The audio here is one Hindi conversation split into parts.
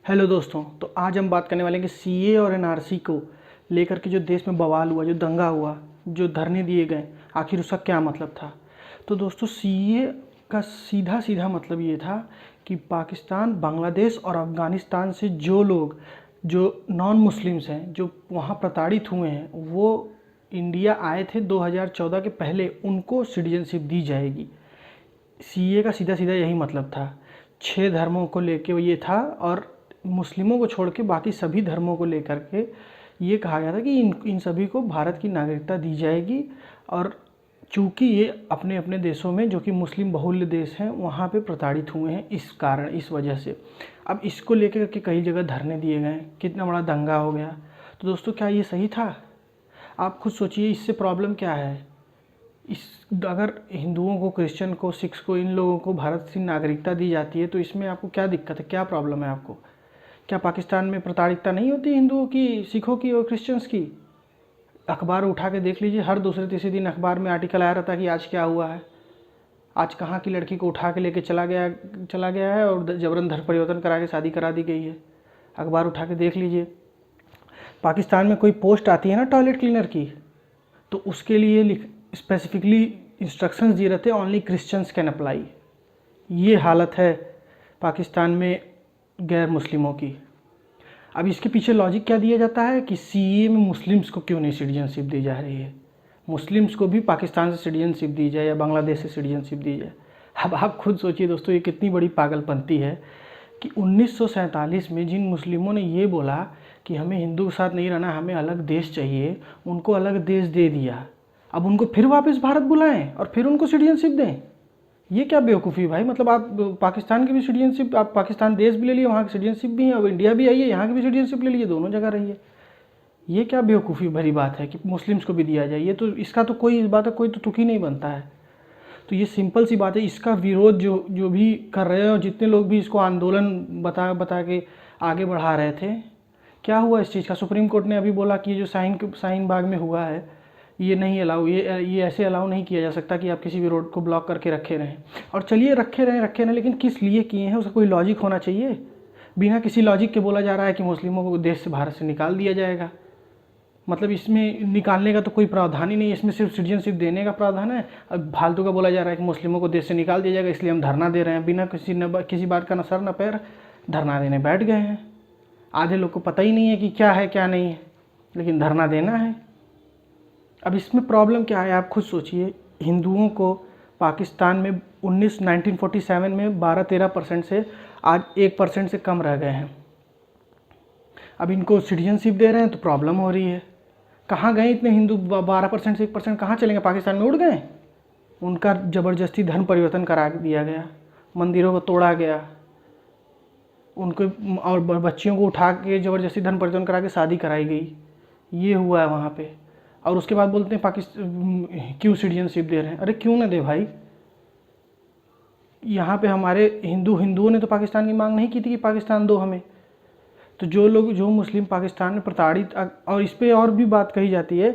हेलो दोस्तों। तो आज हम बात करने वाले हैं कि सीए और एनआरसी को लेकर के जो देश में बवाल हुआ, जो दंगा हुआ, जो धरने दिए गए, आखिर उसका क्या मतलब था। तो दोस्तों, सीए का सीधा सीधा मतलब ये था कि पाकिस्तान, बांग्लादेश और अफ़गानिस्तान से जो लोग जो नॉन मुस्लिम्स हैं, जो वहाँ प्रताड़ित हुए हैं, वो इंडिया आए थे 2014 के पहले, उनको सिटीजनशिप दी जाएगी। सीए का सीधा सीधा यही मतलब था। 6 धर्मों को लेके वो ये था, और मुस्लिमों को छोड़ के बाकी सभी धर्मों को लेकर के ये कहा गया था कि इन सभी को भारत की नागरिकता दी जाएगी। और चूँकि ये अपने अपने देशों में, जो कि मुस्लिम बहुल्य देश हैं, वहाँ पे प्रताड़ित हुए हैं, इस कारण, इस वजह से अब इसको लेकर के कई जगह धरने दिए गए, कितना बड़ा दंगा हो गया। तो दोस्तों, क्या ये सही था? आप खुद सोचिए, इससे प्रॉब्लम क्या है? इस अगर हिंदुओं को, क्रिश्चियन को, सिख्स को, इन लोगों को भारत की नागरिकता दी जाती है, तो इसमें आपको क्या दिक्कत है, क्या प्रॉब्लम है आपको? क्या पाकिस्तान में प्रताड़ितता नहीं होती हिंदुओं की, सिखों की और क्रिश्चियंस की? अखबार उठा के देख लीजिए, हर दूसरे तीसरे दिन अखबार में आर्टिकल आया रहता है कि आज क्या हुआ है, आज कहाँ की लड़की को उठा के लेके चला गया है और जबरन धर्म परिवर्तन करा के शादी करा दी गई है। अखबार उठा के देख लीजिए। पाकिस्तान में कोई पोस्ट आती है ना टॉयलेट क्लीनर की, तो उसके लिए स्पेसिफिकली इंस्ट्रक्शंस दिए रहते हैं, ओनली क्रिश्चियंस कैन अप्लाई। ये हालत है पाकिस्तान में गैर मुस्लिमों की। अब इसके पीछे लॉजिक क्या दिया जाता है कि सीए में मुस्लिम्स को क्यों नहीं सिटीजनशिप दी जा रही है, मुस्लिम्स को भी पाकिस्तान से सिटीजनशिप दी जाए या बांग्लादेश से सिटीजनशिप दी जाए। अब आप खुद सोचिए दोस्तों, ये कितनी बड़ी पागलपंती है कि 1947 में जिन मुस्लिमों ने ये बोला कि हमें हिंदू के साथ नहीं रहना, हमें अलग देश चाहिए, उनको अलग देश दे दिया। अब उनको फिर वापस भारत बुलाएं और फिर उनको सिटीजनशिप दें। ये क्या बेवकूफ़ी भाई। मतलब आप पाकिस्तान की भी सिटीजनशिप, आप पाकिस्तान देश भी ले लिए, वहाँ की सिटीजनशिप भी है, और इंडिया भी आई है, यहाँ की भी सिटीजनशिप ले लीजिए, दोनों जगह रही है। ये क्या बेवकूफ़ी भरी बात है कि मुस्लिम्स को भी दिया जाए। ये तो, इसका तो कोई, इस बात का कोई तो तुक ही नहीं बनता है। तो ये सिंपल सी बात है। इसका विरोध जो जो भी कर रहे हैं, और जितने लोग भी इसको आंदोलन बता बता के आगे बढ़ा रहे थे, क्या हुआ इस चीज़ का? सुप्रीम कोर्ट ने अभी बोला कि ये जो शाहीन बाग में हुआ है, ये नहीं अलाउ, ये ऐसे अलाउ नहीं किया जा सकता कि आप किसी भी रोड को ब्लॉक करके रखे रहें। और चलिए रखे रहें, लेकिन किस लिए किए हैं, उसका कोई लॉजिक होना चाहिए। बिना किसी लॉजिक के बोला जा रहा है कि मुस्लिमों को देश से, भारत से निकाल दिया जाएगा। मतलब इसमें निकालने का तो कोई प्रावधान ही नहीं है, इसमें सिर्फ सिटीजनशिप देने का प्रावधान है। अब फालतू का बोला जा रहा है कि मुस्लिमों को देश से निकाल दिया जाएगा, इसलिए हम धरना दे रहे हैं। बिना किसी बात का न सर न पैर, धरना देने बैठ गए हैं। आधे लोग को पता ही नहीं है कि क्या है क्या नहीं है, लेकिन धरना देना है। अब इसमें प्रॉब्लम क्या है, आप खुद सोचिए। हिंदुओं को पाकिस्तान में 1947 में 12-13% से आज 1% से कम रह गए हैं। अब इनको सिटीजनशिप दे रहे हैं तो प्रॉब्लम हो रही है। कहाँ गए इतने हिंदू? 12% से 1% कहाँ चलेंगे? पाकिस्तान में उड़ गए? उनका ज़बरदस्ती धर्म परिवर्तन करा दिया गया, मंदिरों को तोड़ा गया, उनको और बच्चियों को उठा के ज़बरदस्ती धर्म परिवर्तन करा के शादी कराई गई। ये हुआ है वहाँ पे। और उसके बाद बोलते हैं पाकिस्तान क्यों सिटीजनशिप दे रहे हैं। अरे क्यों ना दे भाई। यहाँ पे हमारे हिंदुओं ने तो पाकिस्तान की मांग नहीं की थी कि पाकिस्तान दो हमें। तो जो मुस्लिम पाकिस्तान में प्रताड़ित, और इस पर और भी बात कही जाती है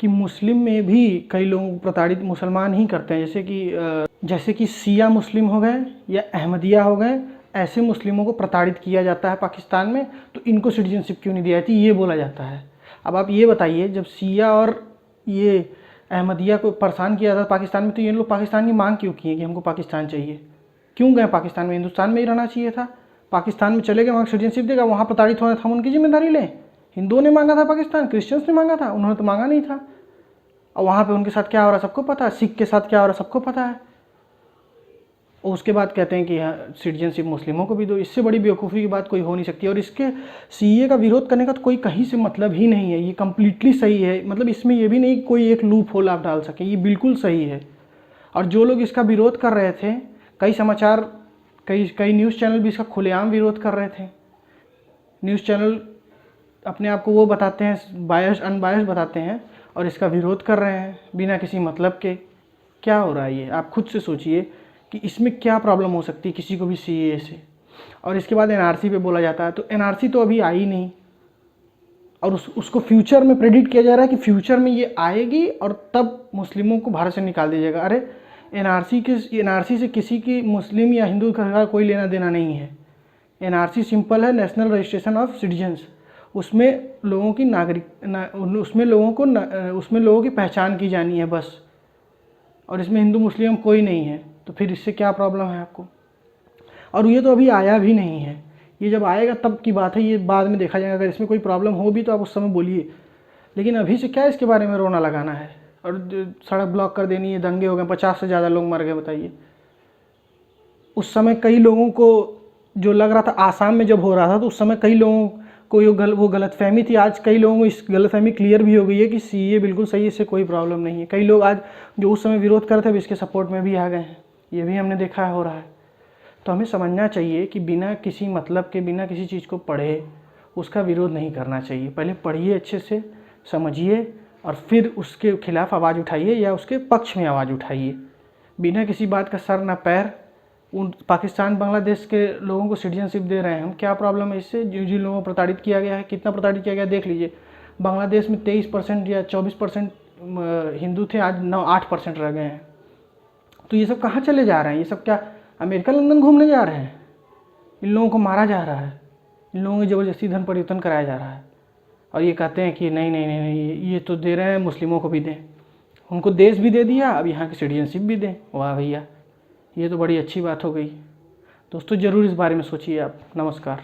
कि मुस्लिम में भी कई लोग प्रताड़ित मुसलमान ही करते हैं, जैसे कि शिया मुस्लिम हो गए या अहमदिया हो गए, ऐसे मुस्लिमों को प्रताड़ित किया जाता है पाकिस्तान में। तो इनको सिटीजनशिप क्यों नहीं दी जाती, ये बोला जाता है। अब आप ये बताइए, जब शिया और ये अहमदिया को परेशान किया था पाकिस्तान में, तो ये लोग पाकिस्तान की मांग क्यों किए कि हमको पाकिस्तान चाहिए? क्यों गए पाकिस्तान में? हिंदुस्तान में ही रहना चाहिए था। पाकिस्तान में चले गए, वहाँ सिटीजनशिप देगा, वहाँ प्रताड़ित होना था, हम उनकी जिम्मेदारी लें? हिंदुओं ने मांगा था पाकिस्तान, क्रिश्चियंस ने मांगा था? उन्होंने तो मांगा नहीं था। और वहाँ पे उनके साथ क्या हो रहा है सबको पता है, सिख के साथ क्या हो रहा है सबको पता है। और उसके बाद कहते हैं कि सिटीजनशिप मुस्लिमों को भी दो। इससे बड़ी बेवकूफ़ी की बात कोई हो नहीं सकती। और इसके सीए का विरोध करने का तो कोई कहीं से मतलब ही नहीं है। ये कम्प्लीटली सही है। मतलब इसमें ये भी नहीं कोई एक लूप होल आप डाल सकें, ये बिल्कुल सही है। और जो लोग इसका विरोध कर रहे थे, कई न्यूज़ चैनल भी इसका खुलेआम विरोध कर रहे थे। न्यूज़ चैनल अपने आप को वो बताते हैं, अनबायस्ड बताते हैं, और इसका विरोध कर रहे हैं बिना किसी मतलब के। क्या हो रहा है ये? आप खुद से सोचिए कि इसमें क्या प्रॉब्लम हो सकती है किसी को भी सीए से। और इसके बाद एनआरसी पे बोला जाता है, तो एनआरसी तो अभी आई नहीं, और उसको फ्यूचर में प्रेडिक्ट किया जा रहा है कि फ्यूचर में ये आएगी और तब मुस्लिमों को भारत से निकाल दिया जाएगा। अरे एनआरसी से किसी की मुस्लिम या हिंदू का कोई लेना देना नहीं है। एनआरसी सिंपल है, नेशनल रजिस्ट्रेशन ऑफ सिटीजन्स। उसमें लोगों की उसमें लोगों की पहचान की जानी है बस, और इसमें हिंदू मुस्लिम कोई नहीं है, तो फिर इससे क्या प्रॉब्लम है आपको। और ये तो अभी आया भी नहीं है, ये जब आएगा तब की बात है, ये बाद में देखा जाएगा। अगर इसमें कोई प्रॉब्लम हो भी तो आप उस समय बोलिए, लेकिन अभी से क्या इसके बारे में रोना लगाना है और सड़क ब्लॉक कर देनी है, दंगे हो गए, 50 से ज़्यादा लोग मर गए, बताइए। उस समय कई लोगों को जो लग रहा था, आसाम में जब हो रहा था तो उस समय कई लोगों को वो गलतफहमी थी। आज कई लोगों को इस गलतफहमी क्लियर भी हो गई है कि सीए बिल्कुल सही है, इससे कोई प्रॉब्लम नहीं है। कई लोग आज जो उस समय विरोध कर रहे थे अब इसके सपोर्ट में भी आ गए हैं, ये भी हमने देखा है हो रहा है। तो हमें समझना चाहिए कि बिना किसी मतलब के, बिना किसी चीज़ को पढ़े उसका विरोध नहीं करना चाहिए। पहले पढ़िए, अच्छे से समझिए, और फिर उसके खिलाफ आवाज़ उठाइए या उसके पक्ष में आवाज़ उठाइए। बिना किसी बात का सर ना पैर। उन पाकिस्तान बांग्लादेश के लोगों को सिटीजनशिप दे रहे हैं हम, क्या प्रॉब्लम है इससे? जिन लोगों को प्रताड़ित किया गया है, कितना प्रताड़ित किया गया देख लीजिए। बांग्लादेश में 23% या 24% हिंदू थे, आज 8% रह गए हैं। तो ये सब कहाँ चले जा रहे हैं? ये सब क्या अमेरिका लंदन घूमने जा रहे हैं? इन लोगों को मारा जा रहा है, इन लोगों की ज़बरदस्ती धन परिवर्तन कराया जा रहा है, और ये कहते हैं कि नहीं नहीं नहीं नहीं, ये तो दे रहे हैं, मुस्लिमों को भी दें। उनको देश भी दे दिया, अब यहाँ की सिटीजनशिप भी दें। वाह भैया, ये तो बड़ी अच्छी बात हो गई। दोस्तों ज़रूर इस बारे में सोचिए आप। नमस्कार।